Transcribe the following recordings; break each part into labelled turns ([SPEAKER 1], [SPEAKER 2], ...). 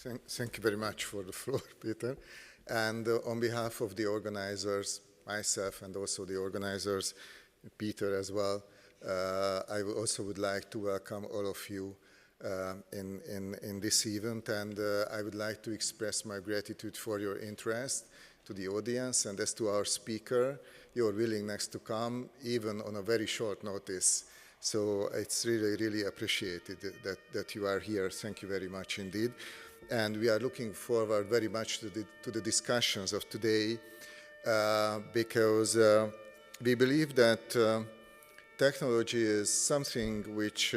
[SPEAKER 1] Thank you very much for the floor, Peter. And on behalf of the organizers, myself, and also the organizers, Peter as well, I also would like to welcome all of you in this event, and I would like to express my gratitude for your interest to the audience, and as to our speaker, your willingness to come, even on a very short notice. So it's really, really appreciated that you are here. Thank you very much indeed. And we are looking forward very much to the discussions of today because we believe that technology is something which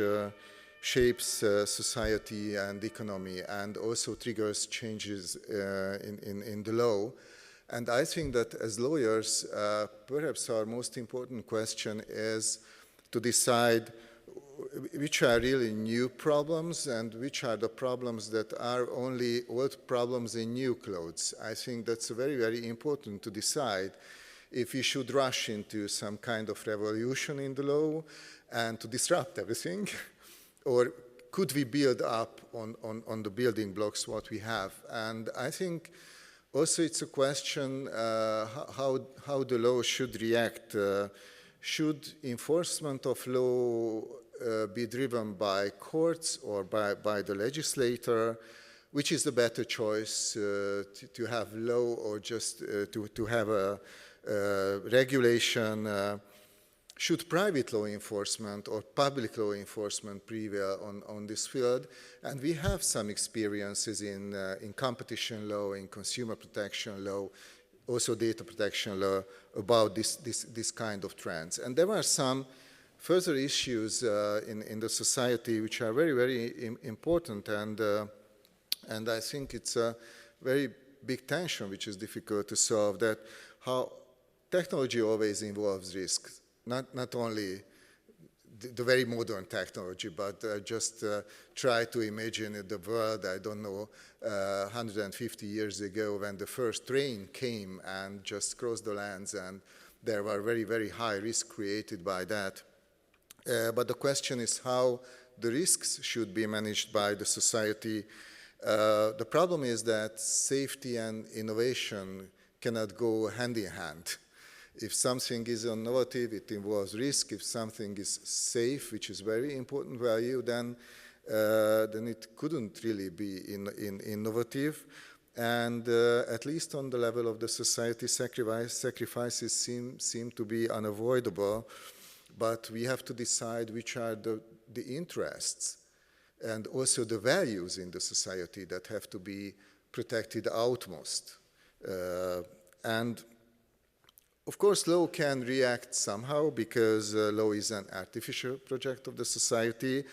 [SPEAKER 1] shapes society and economy and also triggers changes in the law. And I think that as lawyers, perhaps our most important question is to decide which are really new problems and which are the problems that are only old problems in new clothes. I think that's very, very important to decide if we should rush into some kind of revolution in the law and to disrupt everything, or could we build up on the building blocks what we have. And I think also it's a question how the law should react. Should enforcement of law be driven by courts or by the legislator? Which is the better choice, to have law or just to have a regulation? Should private law enforcement or public law enforcement prevail on this field? And we have some experiences in competition law, in consumer protection law, also data protection law, about this kind of trends. And there are some further issues in the society which are very, very important, and I think it's a very big tension which is difficult to solve, that how technology always involves risks, not only the very modern technology, but just try to imagine the world, I don't know, 150 years ago when the first train came and just crossed the lands, and there were very, very high risks created by that. But the question is how the risks should be managed by the society. The problem is that safety and innovation cannot go hand in hand. If something is innovative, it involves risk. If something is safe, which is very important value, then it couldn't really be innovative. And at least on the level of the society, sacrifices seem to be unavoidable. But we have to decide which are the interests and also the values in the society that have to be protected utmost. And of course, law can react somehow because law is an artificial project of the society,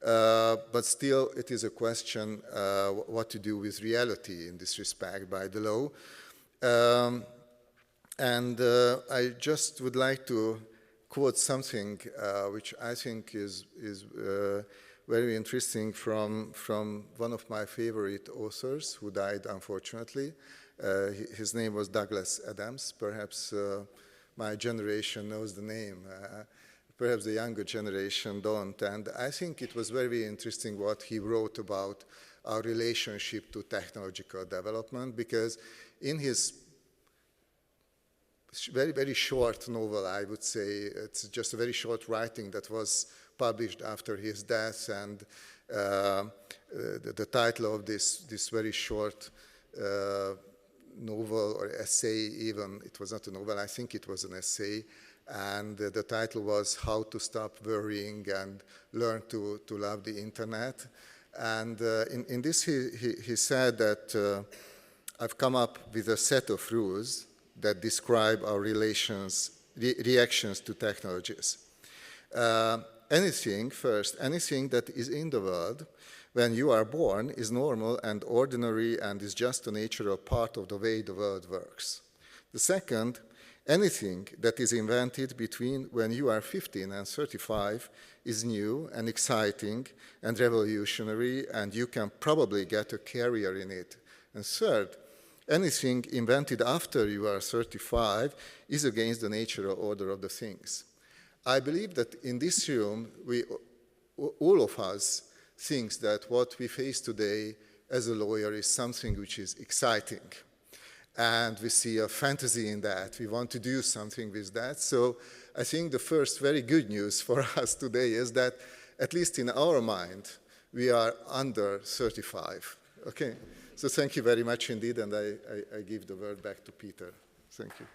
[SPEAKER 1] but still it is a question what to do with reality in this respect by the law. And I just would like to quote something which I think is very interesting from one of my favorite authors who died unfortunately. His name was Douglas Adams. Perhaps my generation knows the name. Perhaps the younger generation don't. And I think it was very interesting what he wrote about our relationship to technological development, because in his very, very short novel, I would say, it's just a very short writing that was published after his death, and the title of this very short novel or essay, even, it was not a novel, I think it was an essay, and the title was How to Stop Worrying and Learn to Love the Internet. And in this he said that I've come up with a set of rules that describe our reactions to technologies. Anything that is in the world when you are born is normal and ordinary and is just a natural part of the way the world works. The second, anything that is invented between when you are 15 and 35 is new and exciting and revolutionary, and you can probably get a career in it. And third, anything invented after you are 35 is against the natural order of the things. I believe that in this room, all of us think that what we face today as a lawyer is something which is exciting. And we see a fantasy in that. We want to do something with that. So I think the first very good news for us today is that, at least in our mind, we are under 35. Okay? So thank you very much indeed, and I give the word back to Peter. Thank you.